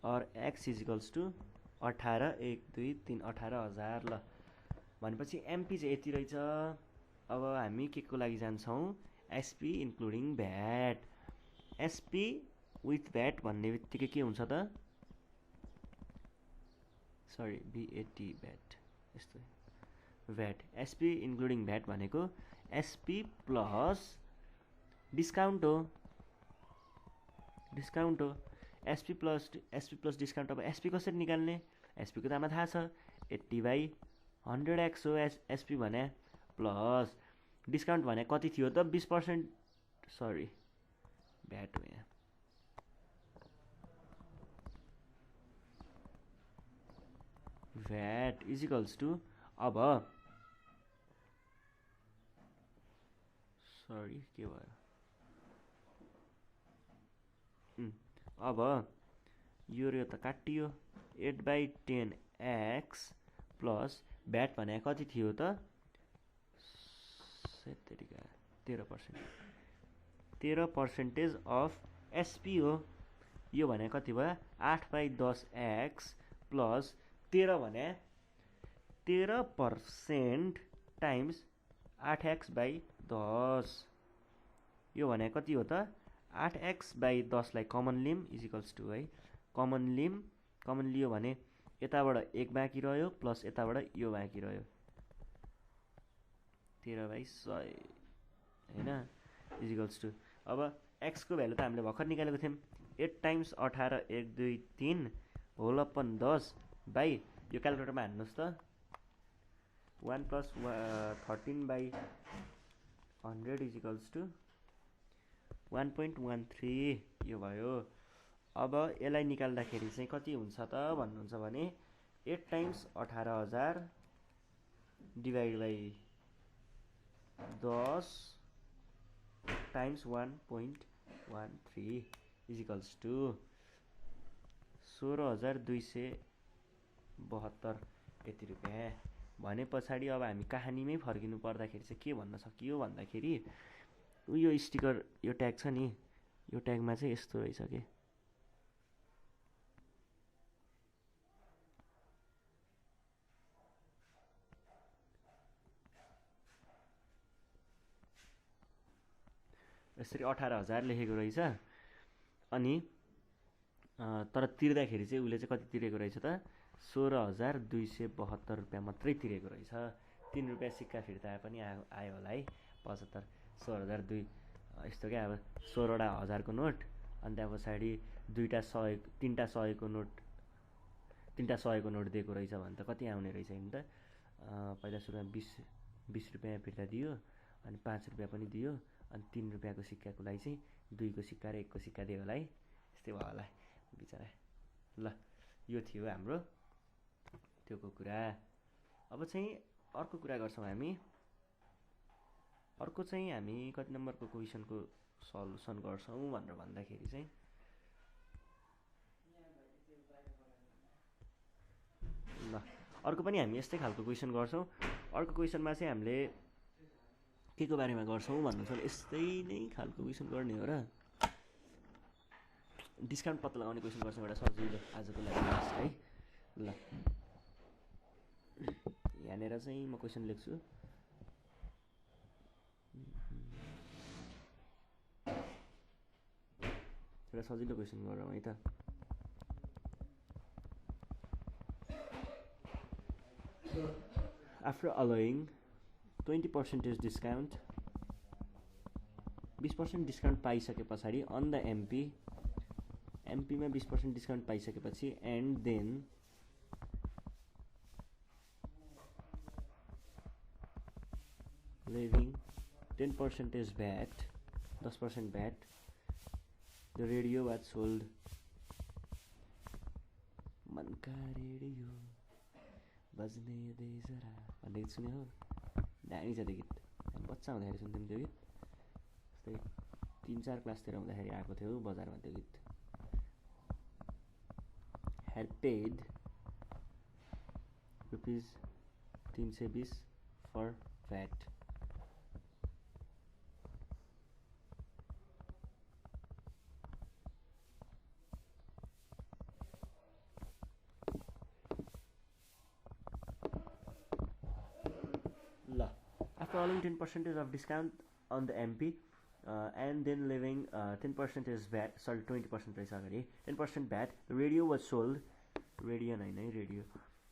और x इजिकल्स टू 18 1 2 3 18,000 ल। भनेपछि एमपी चाहिँ यति रहेछ। अब हामी के को लागि जान्छौँ SP including VAT. SP with VAT भन्ने बित्तिकै के हुन्छ त सरी बीएटी भ्याट यस्तो भ्याट। एसपी इन्क्लुडिङ भ्याट भनेको एसपी प्लस डिस्काउन्ट हो, डिस्काउन्ट हो। SP plus discount. अब एसपी कसरी निकाल्ने, एसपीको त हामीलाई थाहा छ 80 बाई 100 एक्स हो एसपी भने, प्लस डिस्काउन्ट भने कति थियो त 20%, सरी भ्याट हो यहाँ, भ्याट इजिकल्स टु अब सरी के भयो अब यो र यो त काटियो 8 बाई 10 एक्स प्लस भ्याट भने कति थियो त 13% अफ एसपी हो। यो भने कति भयो 8 बाई 10 एक्स प्लस 13 भने 13% टाइम्स 8 एक्स बाई 10, यो भने कति हो त 8 एक्स बाई 10 लाई कमन लिम इजिकल्स टू है, कमन लियो भने यताबाट 1 बाँकी रह्यो प्लस यताबाट यो बाँकी रह्यो 13 बाई 100 हैन इजिकल्स टू। अब एक्स को भ्यालु त हामीले भर्खर निकालेको थियौँ 8 टाइम्स 18 1 2 3 होल अपन 10 बाई यो क्यालकुलेटरमा हान्नुहोस् त 1 प्लस 13 बाई 100 इजिकल्स टू 1.13 यो भयो। अब यसलाई निकाल्दाखेरि चाहिँ कति हुन्छ त भन्नुहुन्छ भने 8 times 18,000 divide by 10 times 1.13 equals to 16,272 यति रुपियाँ। भने पछाडि अब हामी कहानीमै फर्किनु पर्दाखेरि चाहिँ के भन्न सकियो भन्दाखेरि यो स्टिकर यो ट्याग छ नि यो ट्यागमा चाहिँ यस्तो रहेछ के यसरी 18,000 लेखेको रहेछ। अनि तर तिर्दाखेरि चाहिँ उसले चाहिँ कति तिरेको रहेछ त 16,272 रुपियाँ मात्रै तिरेको रहेछ। 3 रुपियाँ सिक्का फिर्ता पनि आयो होला है 75 16,002 यस्तो क्या। अब 16वटा 1000को नोट अनि त्यहाँ पछाडि 3टा 100को नोट 3टा 100को नोट दिएको रहेछ भने त कति आउने रहेछ नि त। पहिला सुरुमा 20 रुपियाँ फिर्ता दियो अनि 5 रुपियाँ पनि दियो अनि 3 रुपियाँको सिक्काको लागि चाहिँ 2को सिक्का र 1को सिक्का दियो होला है, यस्तै भयो होला बिचरा। ल यो थियो हाम्रो त्योको कुरा। अब चाहिँ अर्को कुरा गर्छौँ हामी। अर्को चाहिँ हामी कति नम्बरको क्वेसनको सल्युसन गर्छौँ भनेर भन्दाखेरि चाहिँ ल अर्को पनि हामी यस्तै खालको क्वेसन गर्छौँ। अर्को क्वेसनमा चाहिँ हामीले के को बारेमा गर्छौँ भन्नु छ यस्तै नै खालको क्वेसन गर्ने हो र डिस्काउन्ट पत्ता लगाउने क्वेसन गर्छौँ एउटा सजिलो आजको लागि है ल यहाँनिर चाहिँ म क्वेसन लेख्छु एउटा सजिलो क्वेसन गरौँ है त आफ्टर allowing 20% डिस्काउन्ट 20% डिस्काउन्ट पाइसके पछाडि अन द एमपीमा 20% डिस्काउन्ट पाइसकेपछि and then leaving 10% VAT 10% VAT the radio was sold मनका रेडियो बज्ने दे जरा भन्ने गीत सुन्यो हो दामी छ त्यो गीत हामी बच्चा हुँदाखेरि सुन्थ्यौँ त्यो गीत जस्तै 3-4 क्लासतिर हुँदाखेरि आएको थियो बजारमा त्यो गीत had paid rupees 320 for VAT after allowing 10% of discount on the MP and then leaving 10% is VAT, sorry 20% रहेछ अगाडि 10% VAT, the radio was sold, radio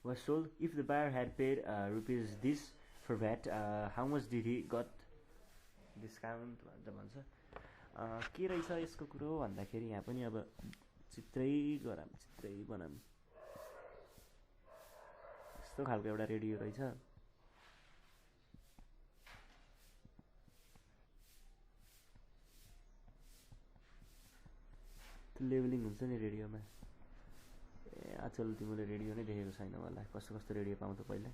was sold. If the buyer had paid rupees this for VAT, how much did he got discount भन्छ के रहेछ यसको कुरो भन्दाखेरि यहाँ पनि अब चित्रै बनाऊँ यस्तो खालको एउटा रेडियो रहेछ लेभलिङ हुन्छ नि रेडियोमा ए आजकल तिमीले रेडियो नै देखेको छैन होला कस्तो कस्तो रेडियो पाउँथ्यो पहिला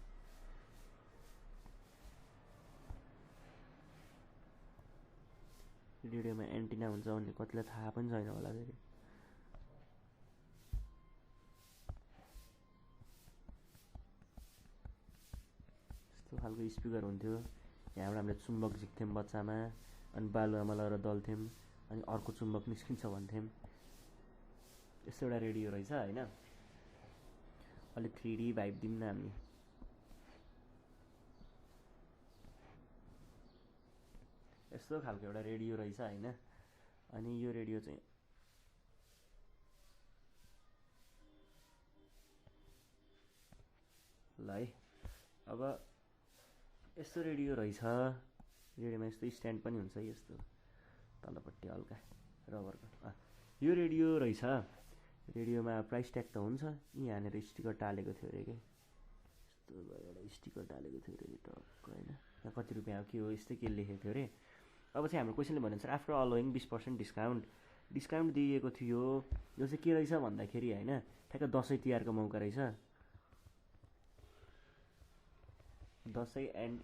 रेडियोमा एन्टिना हुन्छ भन्ने कतिलाई थाहा पनि छैन होला फेरि यस्तो खालको स्पिकर हुन्थ्यो यहाँबाट हामीले चुम्बक झिक्थ्यौँ बच्चामा अनि बालुवामा लगेर दल्थ्यौँ अनि अर्को चुम्बक निस्किन्छ भन्थ्यौँ यस्तो एउटा रेडियो रहेछ हैन अलिक 3D भाइब दिउँ न हामी यस्तो खालको एउटा रेडियो रहेछ हैन अनि यो रेडियो चाहिँ ल है अब यस्तो रेडियो रहेछ रेडियोमा यस्तो स्ट्यान्ड पनि हुन्छ यस्तो तलपट्टि हल्का रबरको यो रेडियो रहेछ रेडियोमा प्राइस ट्याग त हुन्छ यहाँनिर स्टिकर टालेको थियो अरे के यस्तो एउटा स्टिकर टालेको थियो अरे टक्क हैन यहाँ कति रुपियाँ हो के हो यस्तै के लेखेको थियो अरे अब चाहिँ हाम्रो क्वेसनले भनेअनुसार आफ्टर अलोइङ 20% डिस्काउन्ट दिएको थियो यो चाहिँ के रहेछ भन्दाखेरि हैन ठ्याक्क दसैँ तिहारको मौका रहेछ दसैँ एन्ड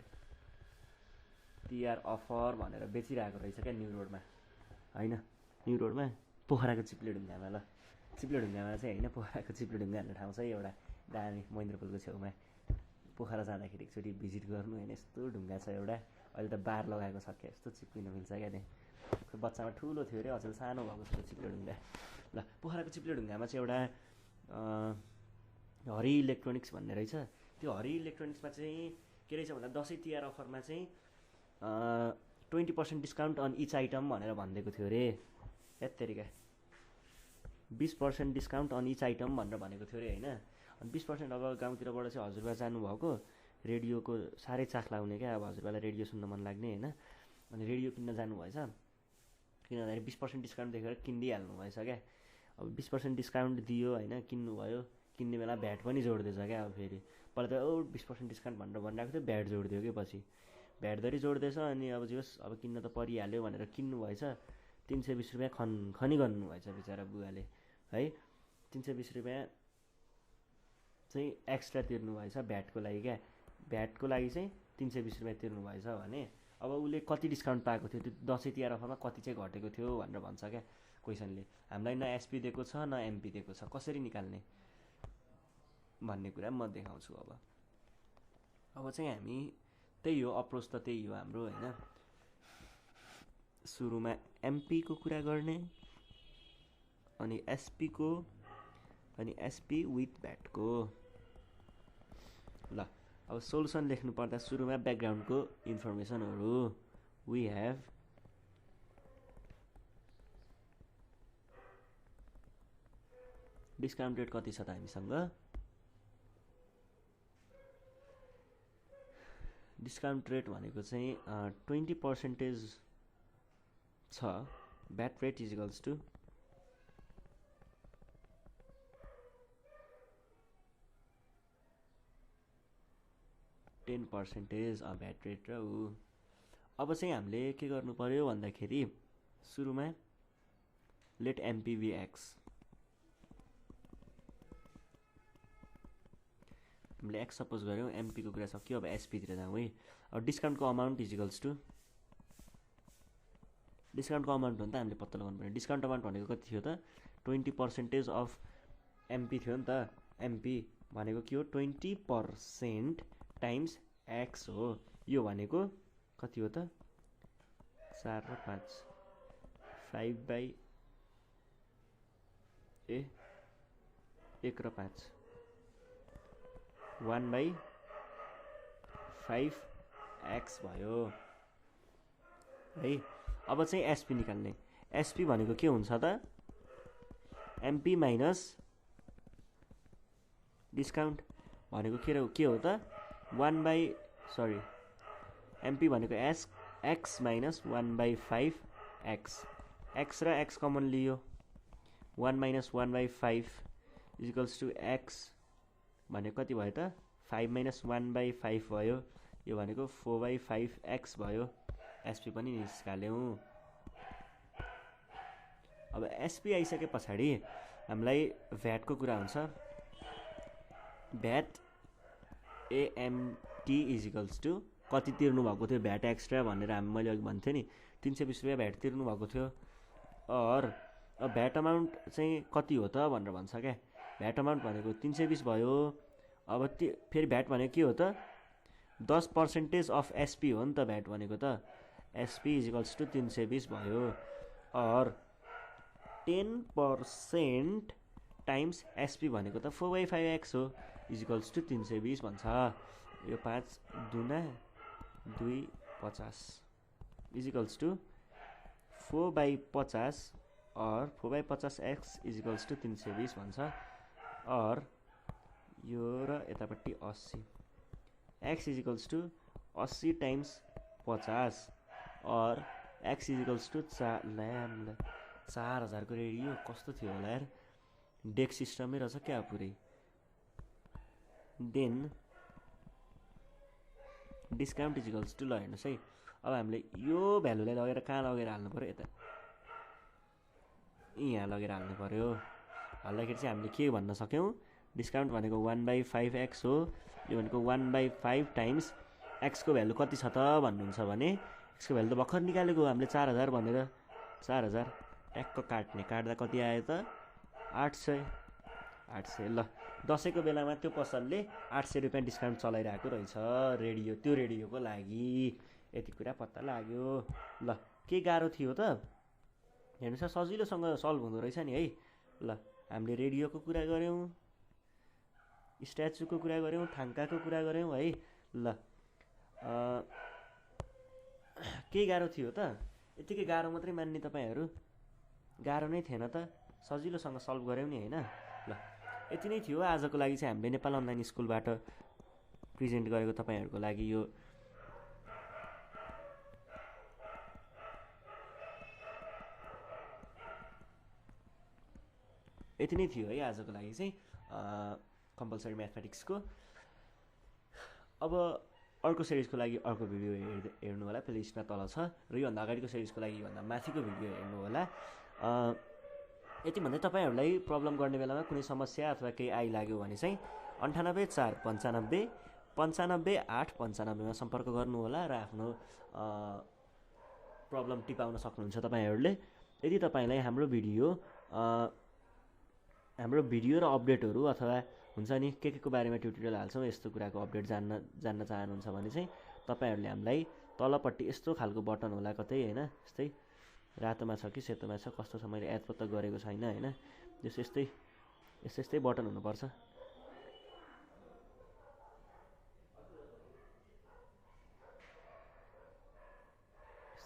तिहार अफर भनेर बेचिरहेको रहेछ क्या न्यू रोडमा हैन न्यू रोडमा पोखराको चिप्ले ढुङ्गामा ल चिप्ले ढुङ्गामा चाहिँ हैन पोखराको चिप्ले ढुङ्गा भन्ने ठाउँ छ एउटा दामी महेन्द्रपुलको छेउमा पोखरा जाँदाखेरि एकचोटि भिजिट गर्नु हैन यस्तो ढुङ्गा छ एउटा अहिले त बार लगाएको छ क्या यस्तो चिप्लिन मिल्छ क्या त्यहाँ बच्चामा ठुलो थियो अरे अचेल सानो भएको छ चिप्ले ढुङ्गा ल पोखराको चिप्ले ढुङ्गामा चाहिँ एउटा हरि इलेक्ट्रोनिक्स भन्ने रहेछ त्यो हरि इलेक्ट्रोनिक्समा चाहिँ के रहेछ भन्दा दसैँ तिहार अफरमा चाहिँ 20% डिस्काउन्ट अन इच आइटम भनेर भनिदिएको थियो अरे यत्तेरिका 20% डिस्काउन्ट अन इच आइटम भनेर भनेको थियो अरे हैन अनि 20% अब गाउँतिरबाट चाहिँ हजुरबा जानुभएको रेडियोको साह्रै चाख लाग्ने क्या अब हजुरबालाई रेडियो सुन्न मन लाग्ने हैन अनि रेडियो किन्न जानुभएछ किन भन्दाखेरि 20% डिस्काउन्ट देखेर किनिदिइहाल्नु भएछ क्या अब 20% डिस्काउन्ट दियो हैन किन्नुभयो किन्ने बेला भ्याट पनि जोड्दैछ क्या अब फेरि पहिला त 20% डिस्काउन्ट भनेर भनिरहेको थियो भ्याट जोडिदियो कि पछि भ्याटधरि जोड्दैछ अनि अब जे होस् अब किन्न त परिहाल्यो भनेर किन्नु भएछ 320 रुपियाँ खनी गर्नुभएछ बिचरा बुवाले है 320 रुपियाँ चाहिँ एक्स्ट्रा तिर्नु भएछ भ्याटको लागि क्या भ्याटको लागि चाहिँ 320 रुपियाँ तिर्नु भएछ भने अब उसले कति डिस्काउन्ट पाएको थियो त्यो दसैँ तिहार अफरमा कति चाहिँ घटेको थियो भनेर भन्छ क्या क्वेसनले हामीलाई न एसपी दिएको छ न एमपी दिएको छ कसरी निकाल्ने भन्ने कुरा म देखाउँछु अब अब चाहिँ हामी त्यही हो अप्रोच त त्यही हो हाम्रो हैन सुरुमा एमपी को कुरा गर्ने अनि एसपी को अनि एसपी विथ भ्याट को ल अब सोलुसन लेख्नु पर्दा सुरुमा ब्याकग्राउन्ड को इन्फर्मेसनहरु वी हैव डिस्काउन्ट रेट कति छ त हामीसँग डिस्काउन्ट रेट भनेको चाहिँ 20% छ VAT rate is equals to 10% VAT rate र उ अब चाहिँ हामीले के गर्नु पर्यो भन्दाखेरि सुरुमा लेट एमपीवी एक्स हामीले एक्स सपोज गर्यौं एमपी को कुरा सक्यो अब एसपी तिर जाउँ है अब डिस्काउन्ट को amount is equals to discount को अमाउन्ट हो नि त हामीले पत्ता लगाउनु पर्यो डिस्काउन्ट अमाउन्ट भनेको कति थियो त 20% अफ एमपी थियो नि त एमपी भनेको के हो 20% टाइम्स एक्स हो यो भनेको कति हो त 4 र 5 5 बाई 1 र 5 1 बाई 5 एक्स भयो है अब चाहिँ एसपी निकाल्ने एसपी भनेको के हुन्छ त एमपी माइनस डिस्काउन्ट भनेको के हो त 1 बाई सरी एमपी भनेको x minus 1 by 5 x x र एक्स कमन लियो 1 minus 1 by 5 equals to x भनेको कति भयो त 5 माइनस 1 बाई 5 भयो यो भनेको 4 बाई 5 एक्स भयो एसपी पनि निस्काल्यौं अब एसपी आइसके पछाडी हामीलाई भ्याट को कुरा हुन्छ VAT AMT is equals to कति तिर्नु भएको थियो भ्याट एक्स्ट्रा भनेर मैले अघि भन्थे नि 320 रुपैयाँ भ्याट तिर्नु भएको थियो और अब भ्याट अमाउन्ट चाहिँ कति हो त भनेर भन्छ क्या भ्याट अमाउन्ट भनेको 320 भयो अब फेरि भ्याट भनेको के हो त 10% अफ एसपी हो नि त भ्याट भनेको त एसपी इज इक्वल्स टु 320 भयो और 10% टाइम्स एसपी भनेको त 4/5x हो इज इक्वल्स टु 320 भन्छ यो 5 दुना 2 50 इज इक्वल्स टु 4/50 और 4/50x इज इक्वल्स टु 320 भन्छ और यो र यतापट्टि 80 x is equals to 80 times 50 और x इज इक्वल्स टु 4000 को रेडियो कस्तो थियो होला यार डेक सिस्टमै रहेछ क्या पुरै then discount is equals to ल हेर्नुहोस् है अब हामीले यो भ्यालुलाई लगेर कहाँ लगेर हाल्नु पर्यो यता यहाँ लगेर हाल्नु पर्यो हाल्दाखेरि चाहिँ हामीले के भन्न सक्यौं डिस्काउन्ट भनेको 1/5x हो यो भनेको 1/5 टाइम्स x को भ्यालु कति छ त भन्नुहुन्छ भने x को भ्यालु त भर्खर निकालेको हामीले 4000 भनेर 4000 ट्याक्क काट्दा कति आयो त 800 ल दशैंको बेलामा त्यो पसलले 800 रुपैयाँ डिस्काउन्ट चलाइरहेको रहेछ रेडियो त्यो रेडियोको लागि यति कुरा पत्ता लाग्यो ल के गाह्रो थियो त हेर्नुस् सजिलोसँग सल्भ हुँदो रहेछ नि है ल हामीले रेडियोको कुरा गर्यौं स्ट्याचुको कुरा गर्यौं थाङ्काको कुरा गर्यौं है ल के गाह्रो थियो त यतिकै गाह्रो मात्रै मान्ने तपाईहरु गाह्रो नै थिएन त सजिलोसँग सल्भ गर्यौं नि हैन ल यति नै थियो आजको लागि चाहिँ हामीले नेपाल अनलाइन स्कुलबाट प्रेजेन्ट गरेको तपाईहरुको लागि यो यति नै थियो है आजको लागि चाहिँ कम्पलसरी म्याथमेटिक्स को अब अर्को सिरिजको लागि अर्को भिडियो हेर्नु होला प्लेलिस्टमा तल छ र यो भन्दा अगाडिको सिरिजको लागि भन्दा माथिको भिडियो हेर्नु होला यति भन्दै तपाईहरुलाई प्रब्लम गर्ने बेलामा कुनै समस्या अथवा केही आइलाग्यो भने चाहिँ 98 495 95 मा सम्पर्क गर्नु होला र आफ्नो प्रब्लम टिपाउन सक्नुहुन्छ तपाईहरुले यदि तपाईलाई हाम्रो भिडियो र अपडेटहरु अथवा हुन्छ नि के को बारेमा ट्युटोरियल हाल्छौँ, यस्तो कुराको अपडेट जान्न चाहनुहुन्छ भने चाहिँ तपाईँहरूले हामीलाई तलपट्टि यस्तो खालको बटन होला कतै होइन, यस्तै रातोमा छ कि सेतोमा छ कस्तो छ मैले याद पत्ता गरेको छैन होइन, यस्तै बटन हुनुपर्छ।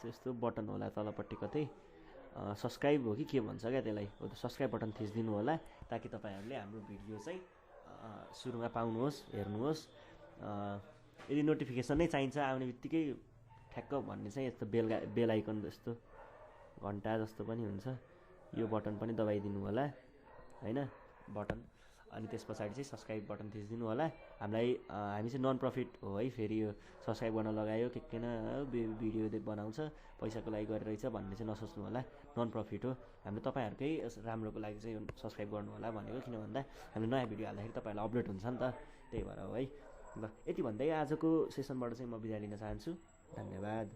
यस्तो बटन होला तलपट्टि कतै, सब्सक्राइब हो कि के भन्छ क्या त्यसलाई, हो त सब्सक्राइब बटन थिचिदिनु होला ताकि तपाईँहरूले हाम्रो भिडियो चाहिँ सुरुमा पाउनुहोस्, हेर्नुहोस्। यदि नोटिफिकेसन नै चाहिन्छ आउने बित्तिकै ठ्याक्क भन्ने चाहिँ यस्तो बेल आइकन जस्तो घन्टा जस्तो पनि हुन्छ, यो बटन पनि दबाइदिनु होला होइन बटन। अनि त्यस पछाडि चाहिँ सब्सक्राइब बटन थिचिदिनु होला। हामी चाहिँ नन प्रफिट हो है, फेरि यो सब्सक्राइब गर्न लगायो के न भिडियो बनाउँछ पैसाको लागि गरिरहेछ भन्ने चाहिँ नसोच्नु होला, नन प्रफिट हो। हामीले तपाईँहरूकै राम्रोको लागि चाहिँ सब्सक्राइब गर्नु होला भनेको, किन भन्दा हामीले नयाँ भिडियो हाल्दाखेरि तपाईँहरूलाई अपडेट हुन्छ नि त, त्यही भएर हो है। ल यति भन्दै आजको सेसनबाट चाहिँ म बिदा लिन चाहन्छु, धन्यवाद।